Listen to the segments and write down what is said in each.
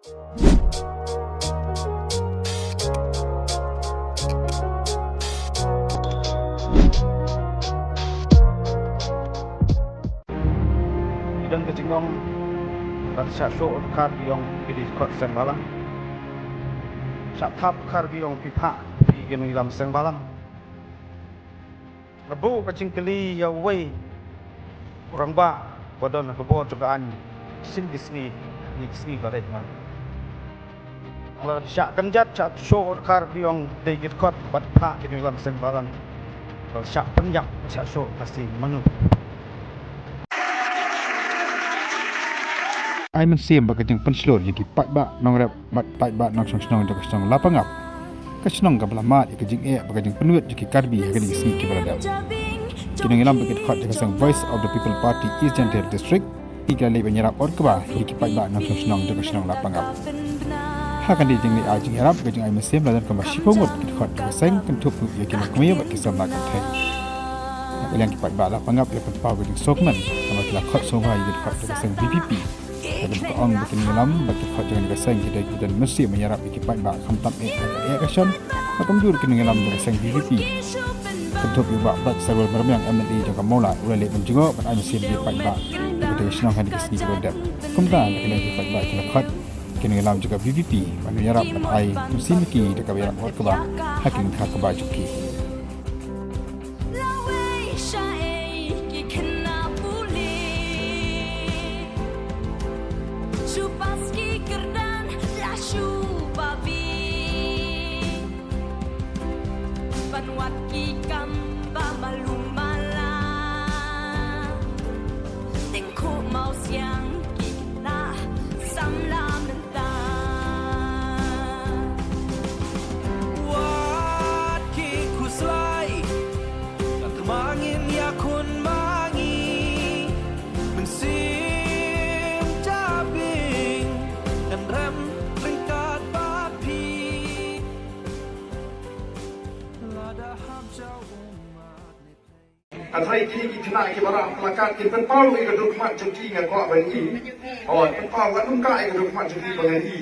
Idang kecingong Raksha show kar giyong Pidis kot seng balang Syak tap kar giyong pipa Pi giyong ilam seng balang Lebu kacing keli ya wei Orang ba Wadon kebo cogaan Sin Disney Ni Disney ko rin man Syak kenjat syak show kar giyong Digit kot Bat pa giyong ilam seng balang Syak penyak syak show pasti manu ai man siam ba kajang penslor yaki pat ba nong rap mat pat ba nong snong jak snong lapangap ka snong ka blamat kajing e ba kajang penuet yaki karbi ya kani sni ki balada kinong ilam bakit khat jak sang voice of the people party east central district ika le banyara or ka ba yaki pat ba nong snong jak snong lapangap ha kan di jing ni a jing arab kajing ai man siam ladan ka ba shipomot kit khat ka sang kan thup yaki nok kemiya ba ki sam la ka thai yang ki pat ba lapangap ya pat pa kajing sokman kama kila khat songha yaki khat ka sang VPP dan orang bikin dalam bagi kau jangan keseng kita dan mesti menyerap ikipat bak kamtam action macam jur kini dalam keseng VVP untuk juga bak server bermiang MNE juga mola ulah lep juga pada mesti ikipat bak kita senang hari kesini berada kemudian kini ikipat bak kita kat kini dalam juga VVP menyerap pada ai mesti miki dekat berak buat kebak hakin kah kebak juki Antara ini kita nak barang pelakat kita tahu itu dokumen cuti dengan kuat bagi. Oh, tahu kan nungka itu dokumen cuti bagi.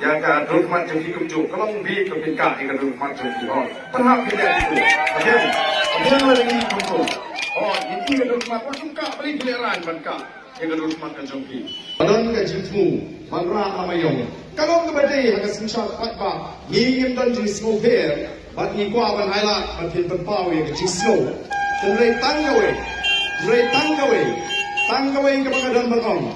Yang kan dokumen cuti kucuk kalau bi kepika itu dokumen cuti. Oh, tahap kita itu. Ada lagi kucuk. Oh, ini itu dokumen nungka beli pilihan bangka. Itu dokumen cuti. Padahal kita jitu mangra amayong. Kalau kepada yang kesensyal apa, ingin dan jenis mobil, bagi kuat ban highlight, bagi penpau yang kecil slow. Ray tanggawe ke pangkadan bangong.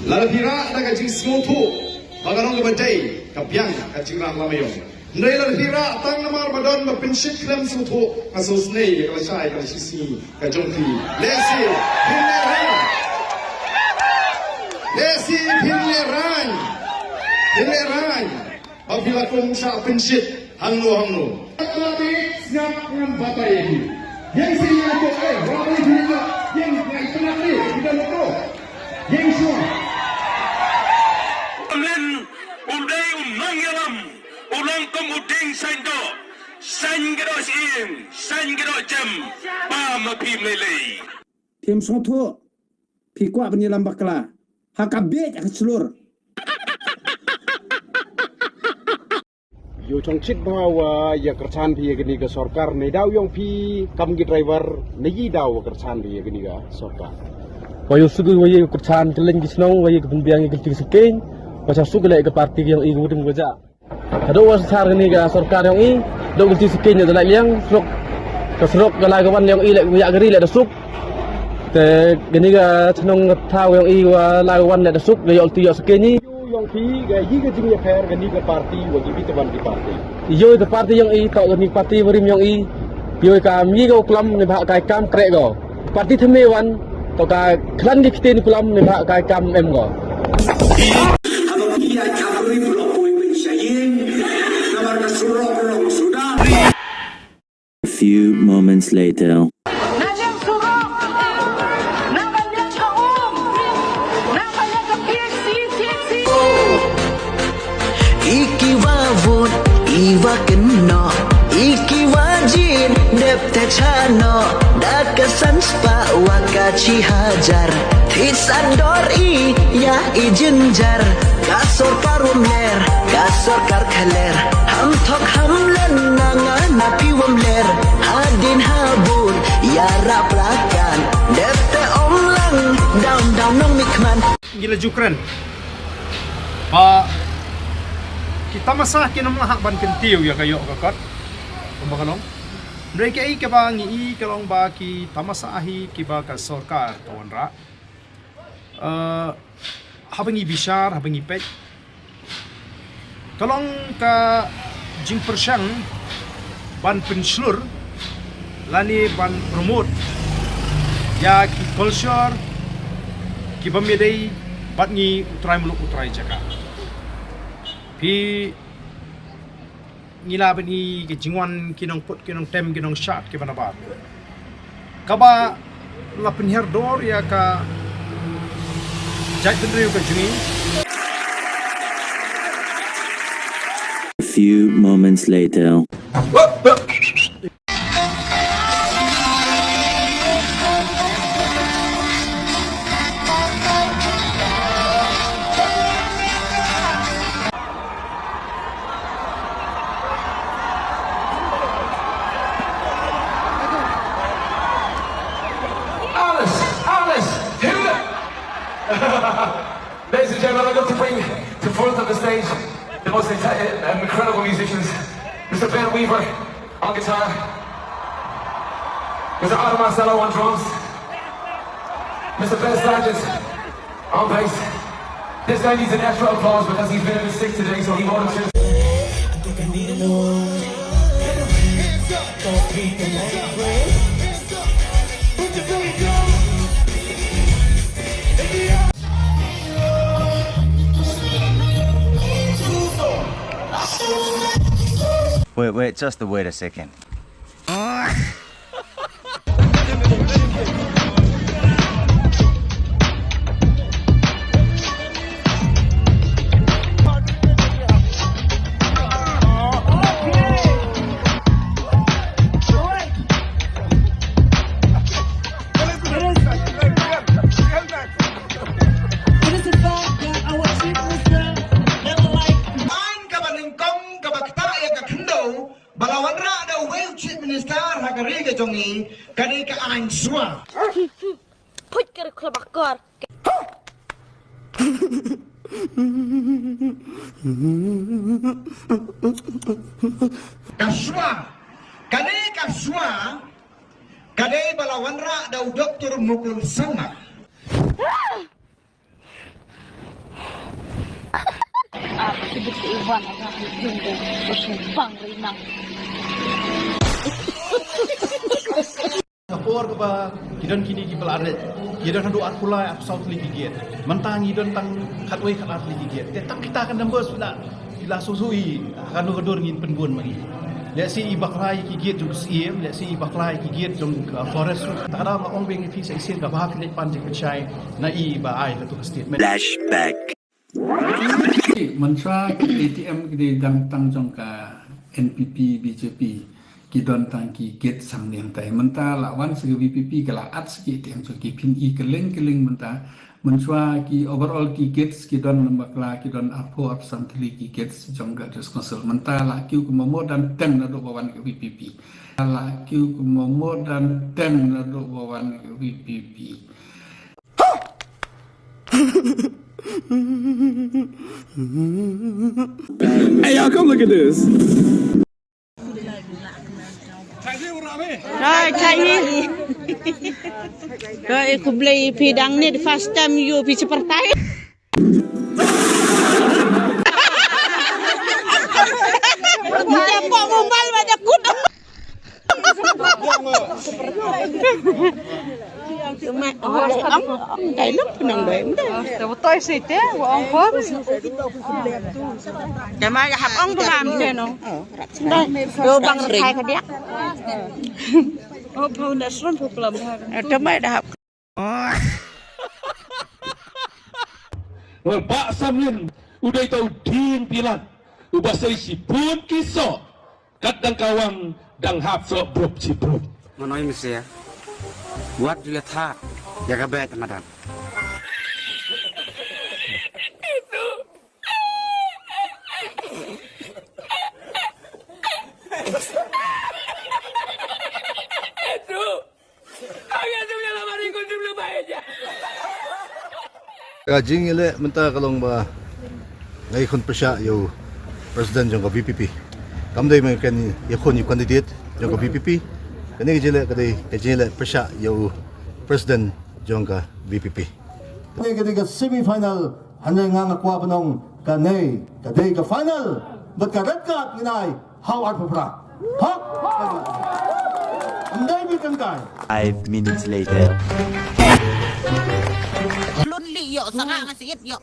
Lalu hira ada kacing semutu, bangarong ke badai, kapiang kacing ram lamayong. Ray lalu hira tang namar badan berpenshik lem semutu, kasus nei kalau syai kalau sisi kajongki. Lesi pinleran. Apabila kau syak penshik hangno. Tapi siap dengan batai ini. Yang sini ada ramai juga yang tenang ni kita lokal yang semua len udai unang yalam ulang kemuding sangero jam pa mapi melei tim soto pikwa penyelam bakla hakabet akselur Yo chongchit bawa ya kerchan phi gini ke sarkar nei daw yong phi kam gi driver nei daw kerchan phi gini ga sarkar wayo sugu wayo kerchan keleng gi snong wayo ke pembiang gi kelting sekeng macam sugu le ke parti yang i gudeng goja ado was sar gini ga sarkar yang i do kelting sekeng da liang serok ga la gawan yang i le ya gari le da suk te gini ga snong thau yang i wa la gawan le da suk ga yol ti yo sekeng ni yang phi ga yi ga jing ya fair gani ke parti wagi pi teman di parti yo the party yang i tau gani parti berim yang i yo ka mi go klam ne ba kai kam krek go parti theme wan to ka klan gi kiten klam ne ba kai kam em go A few moments later. Iwa kena iki wajin dep te chano dat kesan spa wakaci hajar Tisandor ya ijenjar Kasor karumler Kasor karkaler Ham tok ham lenangan Napi wamler Hadin habun Ya raplakan Depte omlang Down nong mikman Gila jukran Pak kita masalah kena melahak ban kentiu ya kayo kakot pembakalong mereka i ke bang i kalong baki tamasahi kiba ka sorkar tawan ra habangi bishar habangi pek kalong ka jing persyang ban penslur lani ban promote ya ki culture ki bamedai batngi utrai muluk utrai jaka pi ngila bani ke jingwan kinong put kinong tem kinong shot ke banabat kaba la penher dor ya ka jai tendriu ka jungi. A few moments later. Ladies and gentlemen, I'd love to bring to front of the stage the most incredible musicians. Mr. Ben Weaver on guitar, Mr. Otto Marcello on drums, Mr. Ben Sargent on bass. This guy needs an extra applause because he's been a bit sick today, so he volunteered. Wait, just wait a second. Balawan ra ada well chief minister hagari ke jongi kani ka ain swa put ker klabakar kaswa kani balawan ra ada doktor mukul sama sibuk Iwan agak jumbo bang rinang kapor ba kidon kini ki balare kidon hadu atkulai at south ligi giat mentang kidon tang khatwei khat ligi giat tetap kita akan nembus sudah ila susui akan gadur ngin penbun mari lihat si ibakrai ki giat jung siem lihat si ibakrai ki giat jung forest takada ma ong beng fi sai sin ka ba fi pan jing chai na i ba ai ka tu statement Flashback. Mensua ATM di dang tang jong ka NPP BJP kidon tang ki get sang niang tai menta lawan segi BPP kala at segi ATM jong ki pin i keleng menta mensua ki overall ki get kidon lembakla kidon apo ap santli ki get jong ga des konsul menta la kiu kumomo dan teng na do bawan ke BPP la kiu kumomo dan teng na do bawan ke BPP. Hey y'all, come look at this. Rồi chạy đi. Rồi aku beli pidang ni first time you pi seperti. Dia kok mumbal banyak kuda. Cái lúc nằm đấy tôi xịt thế của ông phước để mà học ông tôi làm thế nó đây đồ bằng thay cái đét ông phước đã xuống thuộc lầm cho mấy đã học Pak Samlin udah tahu din pilan ubah seisi pun kisah kat dan kawang dang hap so brup si brup Manoy mesti ya. Buat juga tak. Jaga baik teman-teman. Kajing ile menta kalong ba ngai khun prasha yo president jong ka VPP kamdai mai kan yakon yu candidate jong ka VPP kani jile kadai kajile prasha yo president jong ka VPP ni ka semi final hanai nga kwa panong kanai kadai ka final but ka red card ngai how art pra ha andai bi kan kai 5 minutes later. Lun li yo sangat ngasih yo.